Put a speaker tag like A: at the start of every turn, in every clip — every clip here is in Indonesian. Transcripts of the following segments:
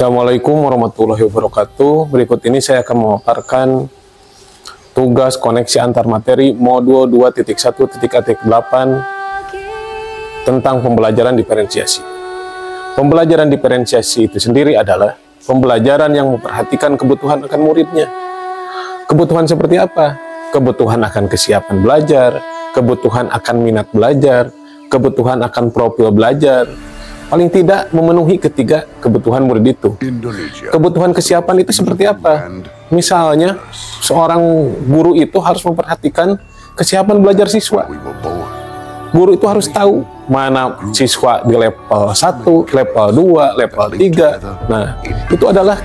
A: Assalamualaikum warahmatullahi wabarakatuh. Berikut ini saya akan memaparkan tugas koneksi antar materi modul 2.1.8 tentang pembelajaran diferensiasi. Pembelajaran diferensiasi itu sendiri adalah pembelajaran yang memperhatikan kebutuhan akan muridnya. Kebutuhan seperti apa? Kebutuhan akan kesiapan belajar, kebutuhan akan minat belajar, kebutuhan akan profil belajar. Paling tidak memenuhi ketiga kebutuhan murid itu. Kebutuhan kesiapan itu seperti apa? Misalnya, seorang guru itu harus memperhatikan kesiapan belajar siswa. Guru itu harus tahu mana siswa di level 1, level 2, level 3. Nah, itu adalah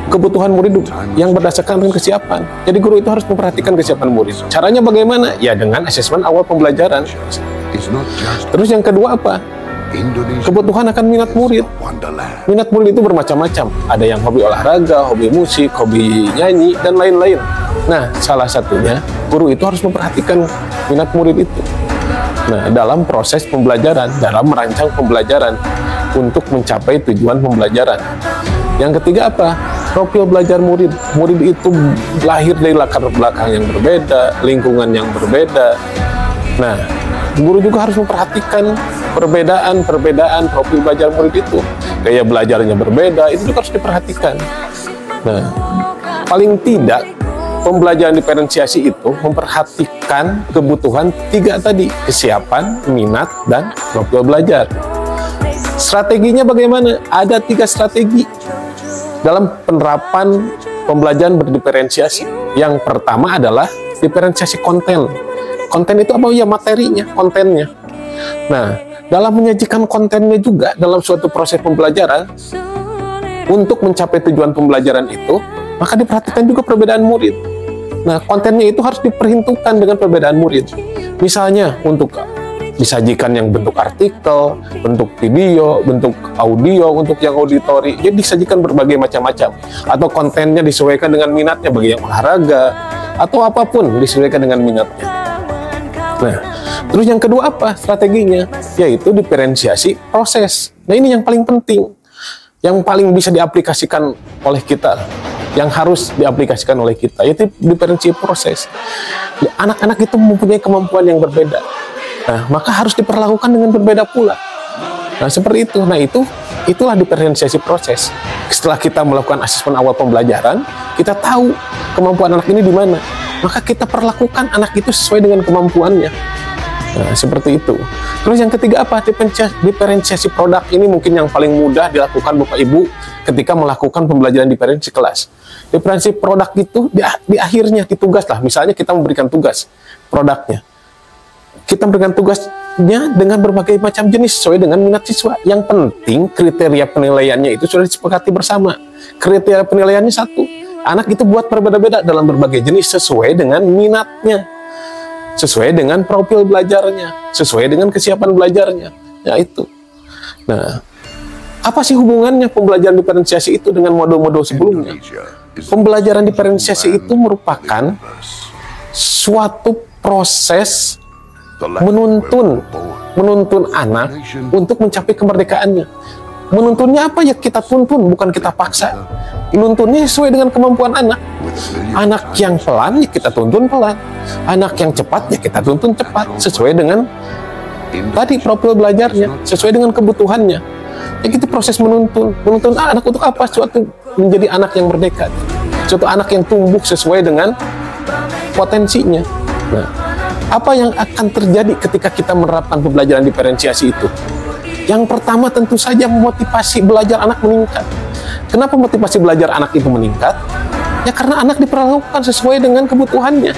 A: kebutuhan murid yang berdasarkan dengan kesiapan. Jadi guru itu harus memperhatikan kesiapan murid. Caranya bagaimana? Ya dengan asesmen awal pembelajaran. Terus yang kedua apa? Kebutuhan akan minat murid. Minat murid itu bermacam-macam. Ada yang hobi olahraga, hobi musik, hobi nyanyi, dan lain-lain. Nah, salah satunya guru itu harus memperhatikan minat murid itu. Nah, dalam proses pembelajaran, dalam merancang pembelajaran untuk mencapai tujuan pembelajaran. Yang ketiga apa? Profil belajar murid. Murid itu lahir dari latar belakang yang berbeda, lingkungan yang berbeda. Nah, guru juga harus memperhatikan perbedaan profil belajar murid itu. Gaya belajarnya berbeda, itu juga harus diperhatikan. Nah, paling tidak pembelajaran diferensiasi itu memperhatikan kebutuhan tiga tadi, kesiapan, minat, dan profil belajar. Strateginya bagaimana? Ada 3 strategi dalam penerapan pembelajaran berdiferensiasi. Yang pertama adalah diferensiasi konten. Konten itu apa? Ya materinya, kontennya. Nah, dalam menyajikan kontennya juga dalam suatu proses pembelajaran, untuk mencapai tujuan pembelajaran itu, maka diperhatikan juga perbedaan murid. Nah, kontennya itu harus diperhitungkan dengan perbedaan murid. Misalnya, untuk disajikan yang bentuk artikel, bentuk video, bentuk audio, untuk yang auditori, jadi disajikan berbagai macam-macam. Atau kontennya disesuaikan dengan minatnya, bagi yang olahraga, atau apapun disesuaikan dengan minatnya. Nah, terus yang kedua apa strateginya? Yaitu diferensiasi proses. Nah, ini yang paling penting, yang paling bisa diaplikasikan oleh kita, yang harus diaplikasikan oleh kita, yaitu diferensiasi proses. Anak-anak itu mempunyai kemampuan yang berbeda. Nah, maka harus diperlakukan dengan berbeda pula. Nah, seperti itu. Nah, itulah diferensiasi proses. Setelah kita melakukan asesmen awal pembelajaran, kita tahu kemampuan anak ini di mana. Maka kita perlakukan anak itu sesuai dengan kemampuannya. Nah, seperti itu. Terus yang ketiga apa? Diferensiasi produk. Ini mungkin yang paling mudah dilakukan Bapak Ibu ketika melakukan pembelajaran diferensiasi kelas. Diferensiasi produk itu di akhirnya, di tugas lah. Misalnya kita memberikan tugas produknya. Kita memberikan tugasnya dengan berbagai macam jenis sesuai dengan minat siswa. Yang penting kriteria penilaiannya itu sudah disepakati bersama. Kriteria penilaiannya satu. Anak itu buat berbeda-beda dalam berbagai jenis sesuai dengan minatnya, sesuai dengan profil belajarnya, sesuai dengan kesiapan belajarnya. Ya itu. Nah, apa sih hubungannya pembelajaran diferensiasi itu dengan modul-modul sebelumnya? Pembelajaran diferensiasi itu merupakan suatu proses menuntun anak untuk mencapai kemerdekaannya. Menuntunnya apa? Ya kita tuntun, bukan kita paksa. Nuntunnya sesuai dengan kemampuan anak. Anak yang pelan, ya kita tuntun pelan. Anak yang cepat, ya kita tuntun cepat. Sesuai dengan tadi profil belajarnya, sesuai dengan kebutuhannya. Ya itu proses menuntun. Menuntun anak untuk apa? Suatu menjadi anak yang merdeka. Suatu anak yang tumbuh sesuai dengan potensinya. Nah, apa yang akan terjadi ketika kita menerapkan pembelajaran diferensiasi itu? Yang pertama tentu saja motivasi belajar anak meningkat. Kenapa motivasi belajar anak itu meningkat? Ya karena anak diperlakukan sesuai dengan kebutuhannya.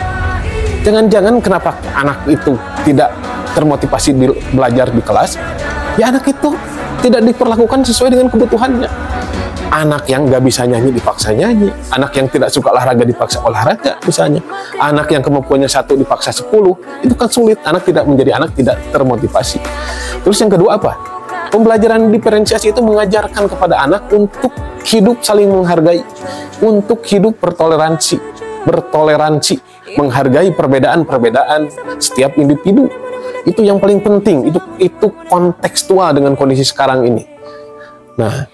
A: Jangan-jangan kenapa anak itu tidak termotivasi belajar di kelas? Ya anak itu tidak diperlakukan sesuai dengan kebutuhannya. Anak yang nggak bisa nyanyi dipaksa nyanyi. Anak yang tidak suka olahraga dipaksa olahraga misalnya. Anak yang kemampuannya 1 dipaksa 10. Itu kan sulit. Anak tidak menjadi anak tidak termotivasi. Terus yang kedua apa? Pembelajaran diferensiasi itu mengajarkan kepada anak untuk hidup saling menghargai, untuk hidup bertoleransi, menghargai perbedaan-perbedaan setiap individu. Itu yang paling penting, itu kontekstual dengan kondisi sekarang ini. Nah,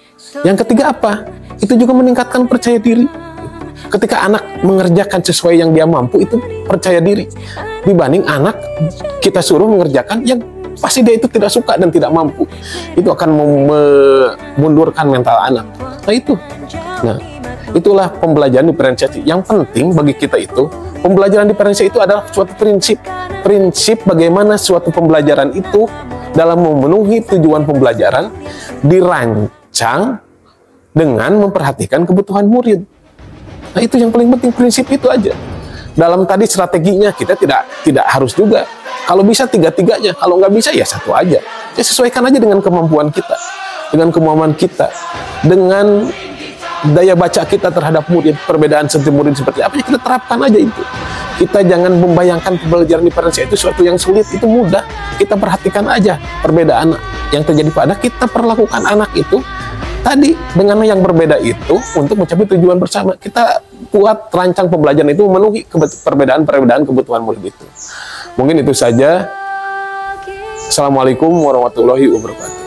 A: Yang ketiga apa? Itu juga meningkatkan percaya diri. Ketika anak mengerjakan sesuai yang dia mampu, itu percaya diri. Dibanding anak kita suruh mengerjakan yang pasti dia itu tidak suka dan tidak mampu. Itu akan memundurkan mental anak. Nah, itulah pembelajaran diferensiasi. Yang penting bagi kita itu, pembelajaran diferensiasi itu adalah suatu prinsip. Prinsip bagaimana suatu pembelajaran itu dalam memenuhi tujuan pembelajaran dirancang dengan memperhatikan kebutuhan murid. Nah, itu yang paling penting, prinsip itu aja. Dalam tadi strateginya kita tidak harus juga. Kalau bisa tiga-tiganya, kalau nggak bisa ya satu aja. Ya sesuaikan aja dengan kemampuan kita, dengan kemampuan kita, dengan daya baca kita terhadap murid, perbedaan setiap murid seperti apa, ya kita terapkan aja itu. Kita jangan membayangkan pembelajaran diferensiasi itu sesuatu yang sulit, itu mudah. Kita perhatikan aja perbedaan yang terjadi pada kita, perlakukan anak itu tadi dengan yang berbeda itu untuk mencapai tujuan bersama. Kita buat rancang pembelajaran itu memenuhi perbedaan-perbedaan kebutuhan murid itu. Mungkin itu saja. Assalamualaikum warahmatullahi wabarakatuh.